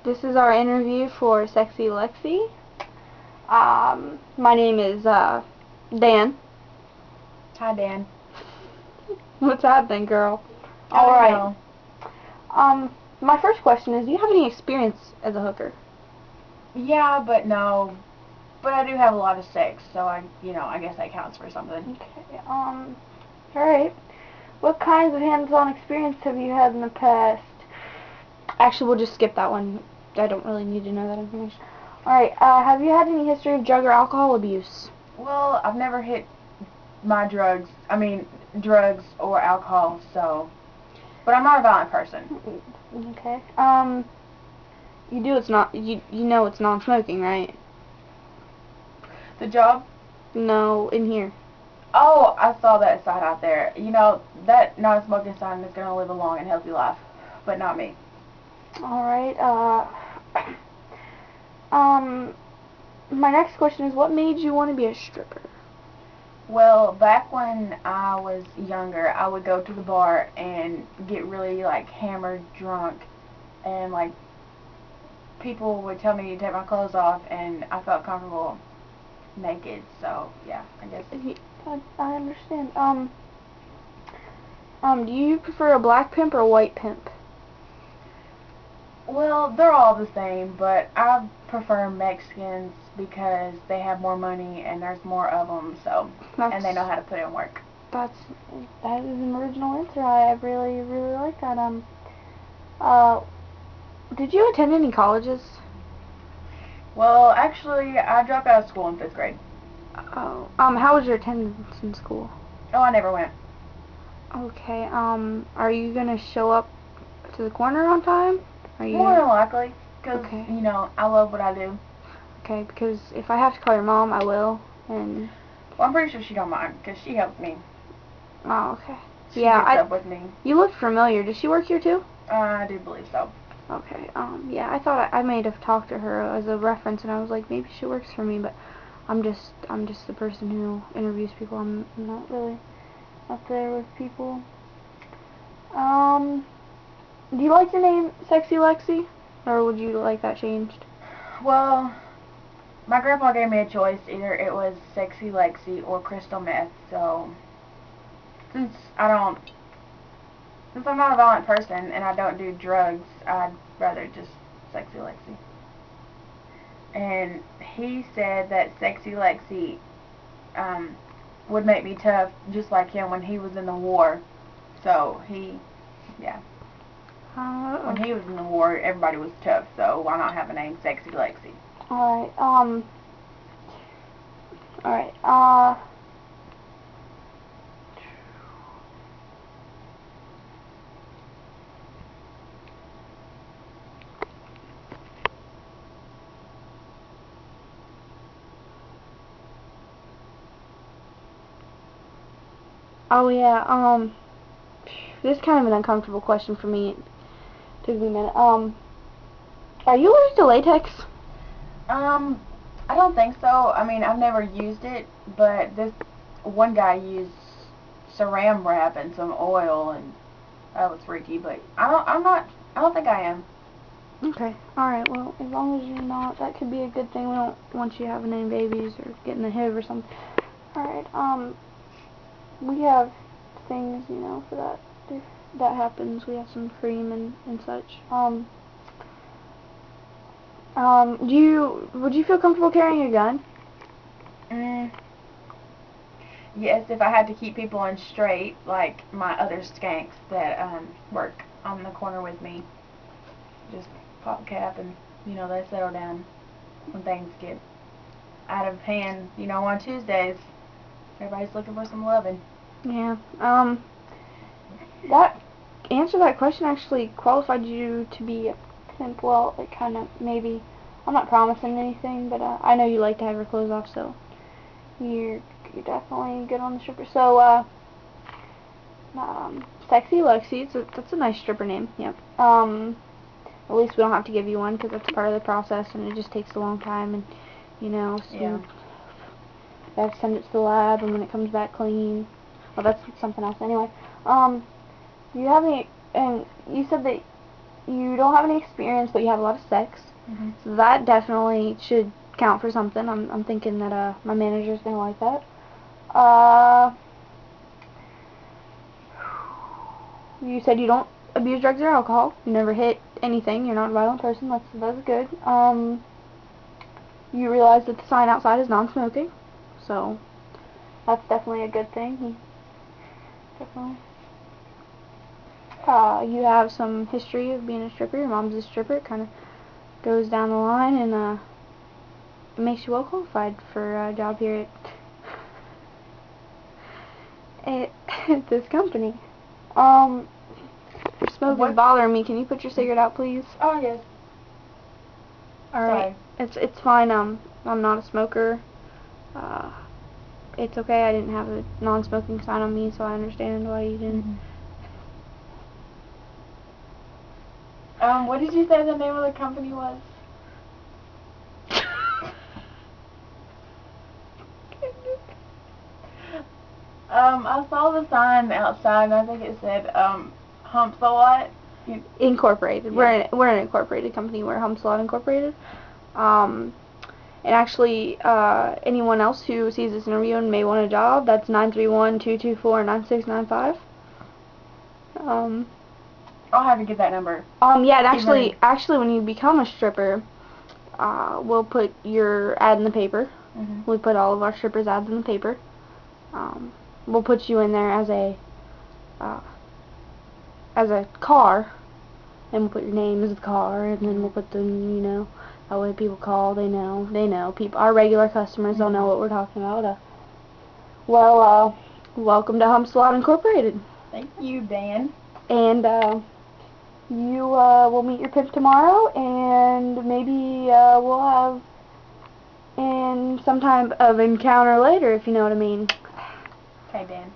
This is our interview for Sexy Lexi. My name is Dan. Hi, Dan. What's happening, girl? I don't Alright. know. My first question is, do you have any experience as a hooker? Yeah, but no. But I do have a lot of sex, so I guess that counts for something. Okay, alright. What kinds of hands-on experience have you had in the past? Actually, we'll just skip that one. I don't really need to know that information. Alright, have you had any history of drug or alcohol abuse? Well, I've never hit my drugs or alcohol, so. But I'm not a violent person. Okay. You know it's non-smoking, right? The job? No, in here. Oh, I saw that sign out there. That non-smoking sign is going to live a long and healthy life, but not me. Alright, my next question is, what made you want to be a stripper? Well, back when I was younger, I would go to the bar and get really, hammered drunk, and, people would tell me to take my clothes off, and I felt comfortable naked, so, yeah, I guess. I understand. Do you prefer a black pimp or a white pimp? Well, they're all the same, but I prefer Mexicans because they have more money and there's more of them, and they know how to put in work. That is an original answer. I really, really like that. Did you attend any colleges? Well, actually, I dropped out of school in 5th grade. Oh, how was your attendance in school? Oh, I never went. Okay, are you gonna show up to the corner on time? More than likely, because, Okay. I love what I do. Okay, because if I have to call your mom, I will, and... Well, I'm pretty sure she don't mind, because she helps me. Oh, okay. She gets up with me. You look familiar. Does she work here, too? I do believe so. Okay, yeah, I thought I might have talked to her as a reference, and I was like, maybe she works for me, but I'm just the person who interviews people. I'm not really up there with people. Do you like your name Sexy Lexi, or would you like that changed? Well, my grandpa gave me a choice. Either it was Sexy Lexi or Crystal Meth, so since I'm not a violent person and I don't do drugs, I'd rather just Sexy Lexi. And he said that Sexy Lexi would make me tough, just like him when he was in the war. So yeah. When he was in the war, everybody was tough, so why not have a name Sexy Lexi? Alright, oh yeah, this is kind of an uncomfortable question for me. It took me a minute. Are you allergic to latex? I don't think so. I mean, I've never used it, but this one guy used saran wrap and some oil, and that was freaky. But I don't think I am. Okay, alright, well, as long as you're not, that could be a good thing. We don't want you having any babies or getting the HIV or something. Alright, we have things, for that. If that happens, we have some cream and such. Would you feel comfortable carrying a gun? Yes, if I had to keep people on straight, like my other skanks that work on the corner with me. Just pop cap and, they settle down when things get out of hand. On Tuesdays, everybody's looking for some loving. Yeah, answer that question actually qualified you to be a pimp. Well, it kind of, maybe, I'm not promising anything, but I know you like to have your clothes off, so you're definitely good on the stripper. So, Sexy Lexi, that's a nice stripper name, yep. At least we don't have to give you one, because that's part of the process, and it just takes a long time, and, so Yeah. you have to send it to the lab, and when it comes back clean, well, that's something else. Anyway, do you have any, and you said that you don't have any experience, but you have a lot of sex. Mhm. So that definitely should count for something. I'm thinking that my manager's gonna like that. You said you don't abuse drugs or alcohol. You never hit anything. You're not a violent person. That's good. You realize that the sign outside is non-smoking, so that's definitely a good thing. Definitely. You have some history of being a stripper. Your mom's a stripper. It kind of goes down the line, and it makes you well qualified for a job here at this company. Your smoke is bothering me. Can you put your cigarette out, please? Oh, yes. Alright. It's fine. I'm not a smoker. It's okay. I didn't have a non-smoking sign on me, so I understand why you didn't. What did you say the name of the company was? I saw the sign outside, and I think it said, Humps a Lot. Incorporated. Yeah. We're an incorporated company. We're Humps a Lot Incorporated. And actually, anyone else who sees this interview and may want a job, that's 931-224-9695. I'll have to get that number. Yeah, and actually, when you become a stripper, we'll put your ad in the paper. We put all of our strippers' ads in the paper. We'll put you in there as a car, and we'll put your name as the car, and then we'll put the, that way people call, they know, people, our regular customers don't know what we're talking about. Welcome to Humps a Lot Incorporated. Thank you, Dan. And, you, will meet your pimp tomorrow, and maybe, we'll have some type of encounter later, if you know what I mean. Okay, Dan.